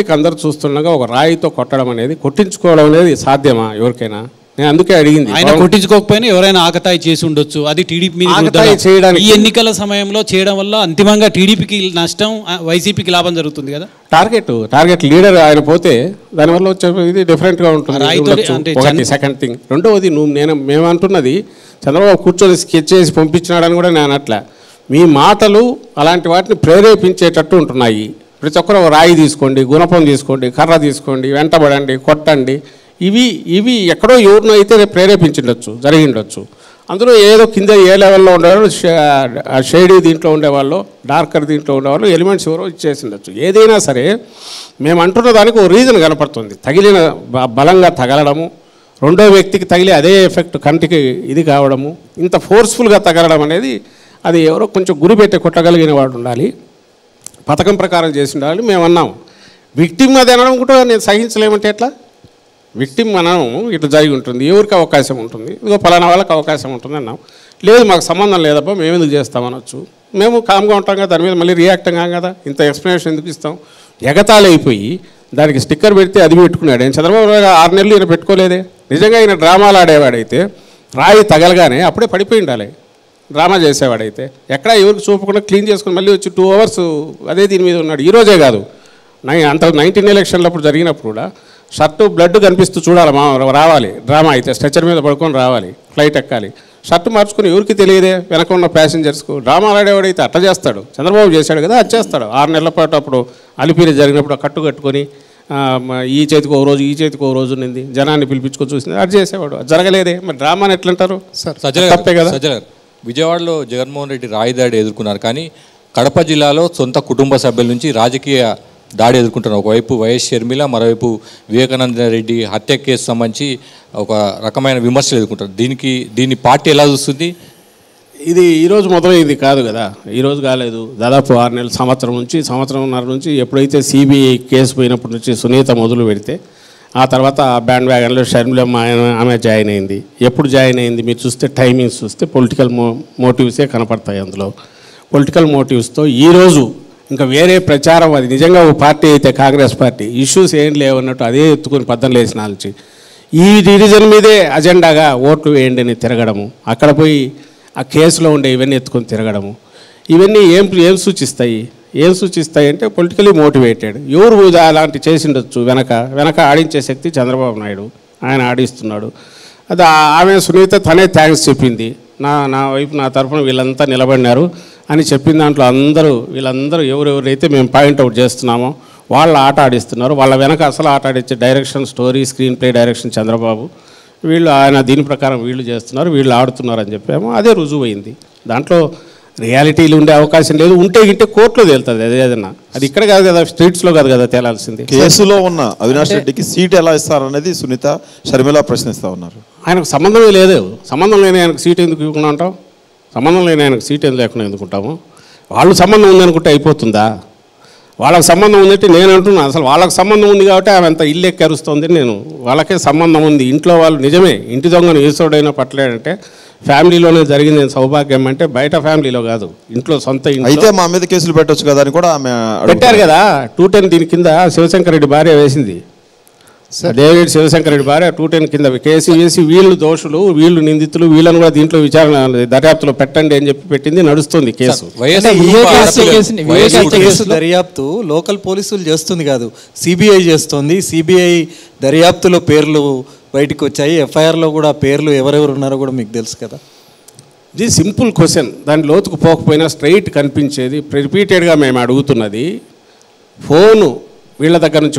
అందరూ చూస్తుండగా ఒక రాయితో కొట్టడం అనేది కొట్టించుకోవడం అనేది సాధ్యమా ఎవరికైనా? నేను అందుకే అడిగింది. ఆయన కొట్టించుకోకపోయినా ఎవరైనా ఆకతాయి చేసి ఉండొచ్చు, అది టీడీపీ మీద చేయడానికి ఈ ఎన్నికల సమయంలో చేయడం వల్ల అంతిమంగా టీడీపీకి నష్టం, వైసీపీకి లాభం జరుగుతుంది కదా. టార్గెట్ లీడర్ ఆయన పోతే దానివల్ల వచ్చే ఇది డిఫరెంట్గా ఉంటుంది. సెకండ్ థింగ్, రెండవది మేమంటున్నది చంద్రబాబు కూర్చొని స్కెచ్ చేసి పంపించినాడని కూడా నేను అట్లా. మీ మాటలు అలాంటి వాటిని ప్రేరేపించేటట్టు ఉంటున్నాయి. ప్రతి ఒక్కరు రాయి తీసుకోండి, గుణపం తీసుకోండి, కర్ర తీసుకోండి, వెంటబడండి, కొట్టండి, ఇవి ఎక్కడో ఎవరినో అయితే ప్రేరేపించిండొచ్చు, జరిగిండొచ్చు. అందులో ఏదో కింద ఏ లెవెల్లో ఉండేవాళ్ళు, షేడీ దీంట్లో ఉండేవాళ్ళు, డార్కర్ దీంట్లో ఉండేవాళ్ళు, ఎలిమెంట్స్ ఎవరో ఇచ్చేసిండొచ్చు. ఏదైనా సరే మేము అంటున్న దానికి ఒక రీజన్ కనపడుతుంది. తగిలిన బలంగా తగలడము, రెండో వ్యక్తికి తగిలి అదే ఎఫెక్ట్ కంటికి ఇది కావడము, ఇంత ఫోర్స్ఫుల్గా తగలడం అనేది అది ఎవరో కొంచెం గురి పెట్టి కొట్టగలిగిన వాడు ఉండాలి, పథకం ప్రకారం చేసి ఉండాలి. మేము అన్నాము విక్టిమ్ అది అనడం కూడా నేను సహించలేమంటే ఎట్లా? విక్టిమ్ మనం ఇట్లా జరిగి ఉంటుంది, ఎవరికి అవకాశం ఉంటుంది, ఇదిగో ఫలానా వాళ్ళకి అవకాశం ఉంటుంది అన్నాం. లేదు మాకు సంబంధం లేదబ్బా, మేము ఎందుకు చేస్తామనొచ్చు. మేము కామ్గా ఉంటాం కదా, దాని మీద మళ్ళీ రియాక్ట్ కాం కదా, ఇంత ఎక్స్ప్లెనేషన్ ఎందుకు ఇస్తాం? ఎగతాళి అయిపోయి దానికి స్టిక్కర్ పెడితే అది పెట్టుకున్నాడు. ఆయన చంద్రబాబు 6 నెలలు ఈయన పెట్టుకోలేదే. నిజంగా ఈయన డ్రామాలు ఆడేవాడైతే రాయి తగలగానే అప్పుడే పడిపోయి ఉండాలి. డ్రామా చేసేవాడైతే ఎక్కడ ఎవరికి చూపకుండా క్లీన్ చేసుకుని మళ్ళీ వచ్చి 2 hours అదే దీని మీద ఉన్నాడు. ఈరోజే కాదు, అంత 19 ఎలక్షన్లప్పుడు జరిగినప్పుడు కూడా షర్టు బ్లడ్ కనిపిస్తూ చూడాలి, రావాలి డ్రామా అయితే స్ట్రెచర్ మీద పడుకొని రావాలి, ఫ్లైట్ ఎక్కాలి, షర్టు మార్చుకుని ఎవరికి తెలియదే వెనక ఉన్న ప్యాసింజర్స్కు. డ్రామా ఆడేవాడైతే అట్లా చేస్తాడు. చంద్రబాబు చేశాడు కదా, అది చేస్తాడు. 6 నెలల పాటు అప్పుడు అలిపిరి జరిగినప్పుడు కట్టు కట్టుకొని ఈ చేతికి ఓ రోజు ఈ చేతికి ఓ రోజు నింది జనాన్ని పిలిపించుకొని చూసింది, అది చేసేవాడు. అది జరగలేదే, మరి డ్రామాని ఎట్లంటారు? తప్పే కదా. విజయవాడలో జగన్మోహన్ రెడ్డి రాయి దాడి ఎదుర్కొన్నారు, కానీ కడప జిల్లాలో సొంత కుటుంబ సభ్యుల నుంచి రాజకీయ దాడి ఎదుర్కొంటున్నారు. ఒకవైపు వైఎస్ షర్మిల, మరోవైపు వివేకానంద రెడ్డి హత్య కేసు సంబంధించి ఒక రకమైన విమర్శలు ఎదుర్కొంటారు. దీన్ని పార్టీ ఎలా చూస్తుంది? ఇది ఈరోజు మొదలైంది కాదు కదా, ఈరోజు కాలేదు. దాదాపు 6 నెలల సంవత్సరంన్నర నుంచి ఎప్పుడైతే సిబిఐ కేసు పోయినప్పటి నుంచి సునీత మొదలు పెడితే ఆ తర్వాత బ్యాండ్ వ్యాగన్లో షర్మిలమ్మ ఆమె జాయిన్ అయింది. ఎప్పుడు జాయిన్ అయింది మీరు చూస్తే టైమింగ్స్ చూస్తే పొలిటికల్ మోటివ్సే కనపడతాయి. అందులో పొలిటికల్ మోటివ్స్తో ఈరోజు ఇంకా వేరే ప్రచారం, అది నిజంగా ఓ పార్టీ అయితే కాంగ్రెస్ పార్టీ ఇష్యూస్ ఏం లేవన్నట్టు అదే ఎత్తుకొని 14 వేసిన ఆల్చి ఈ డివిజన్ మీదే అజెండాగా ఓట్లు వేయండి అని తిరగడము, అక్కడ పోయి ఆ కేసులో ఉండే ఇవన్నీ ఎత్తుకొని తిరగడము, ఇవన్నీ ఏం సూచిస్తాయి అంటే పొలిటికలీ మోటివేటెడ్. ఎవరు అలాంటి చేసిండొచ్చు, వెనక ఆడించే శక్తి చంద్రబాబు నాయుడు, ఆయన ఆడిస్తున్నాడు. అది ఆమె సునీత తనే థ్యాంక్స్ చెప్పింది, నా వైపు నా తరఫున వీళ్ళంతా నిలబడినారు అని చెప్పిన దాంట్లో వీళ్ళందరూ ఎవరెవరైతే మేము పాయింట్అవుట్ చేస్తున్నామో వాళ్ళ ఆట ఆడిస్తున్నారు. వాళ్ళ వెనక అసలు ఆట ఆడించే direction, story, screenplay direction Chandrababu, వీళ్ళు ఆయన దీని ప్రకారం వీళ్ళు చేస్తున్నారు, వీళ్ళు ఆడుతున్నారు అని చెప్పాము. అదే రుజువు అయింది. దాంట్లో రియాలిటీలు ఉండే అవకాశం లేదు. ఉంటే కోర్టులో తేలుతుంది అది ఏదన్నా. అది ఇక్కడ కాదు కదా, స్ట్రీట్స్లో కాదు కదా తేలాల్సింది. కేసులో ఉన్న అవినాష్ రెడ్డికి సీట్ ఎలా ఇస్తారనేది సునీత, షర్మిల ప్రశ్నిస్తూ ఉన్నారు. ఆయనకు సంబంధమే లేదు. సంబంధం లేని ఆయనకు సీట్ ఎందుకు ఇవ్వకుండా ఉంటాం? సంబంధం లేని ఆయనకు సీట్ ఎందుకు లేకుండా ఎందుకుంటాము? వాళ్ళు సంబంధం ఉందనుకుంటే అయిపోతుందా? వాళ్ళకి సంబంధం ఉందంటే నేను అంటున్నాను, అసలు వాళ్ళకి సంబంధం ఉంది కాబట్టి ఆమె అంత ఇల్లు ఎక్కరుస్తుంది. నేను వాళ్ళకే సంబంధం ఉంది. ఇంట్లో వాళ్ళు నిజమే ఇంటి దొంగను ఏసోడైనా పట్టలేడంటే ఫ్యామిలీలోనే జరిగింది సౌభాగ్యం అంటే, బయట ఫ్యామిలీలో కాదు, ఇంట్లో సొంత ఇంట్లో. అయితే మా మీద కేసులు పెట్టవచ్చు కదా అని కూడా ఆమె పెట్టారు కదా. 210 దీని కింద శివశంకర్ రెడ్డి భార్య వేసింది. డేవిడ్ శివశంకర్ రెడ్డి భార్య 210 కింద కేసు వేసి వీళ్ళు దోషులు, వీళ్ళు నిందితులు, వీళ్ళని కూడా దీంట్లో విచారణ దర్యాప్తులో పెట్టండి అని చెప్పి పెట్టింది. నడుస్తుంది కేసు. దర్యాప్తు లోకల్ పోలీసులు చేస్తుంది కాదు, సిబిఐ చేస్తుంది. సిబిఐ దర్యాప్తులో పేర్లు బయటకు వచ్చాయి. ఎఫ్ఐఆర్లో కూడా పేర్లు ఎవరెవరు ఉన్నారో కూడా మీకు తెలుసు కదా. ఇది సింపుల్ క్వశ్చన్, దాని లోతుకు పోకపోయినా స్ట్రైట్ కనిపించేది. రిపీటెడ్గా మేము అడుగుతున్నది, ఫోను వీళ్ళ దగ్గర నుంచి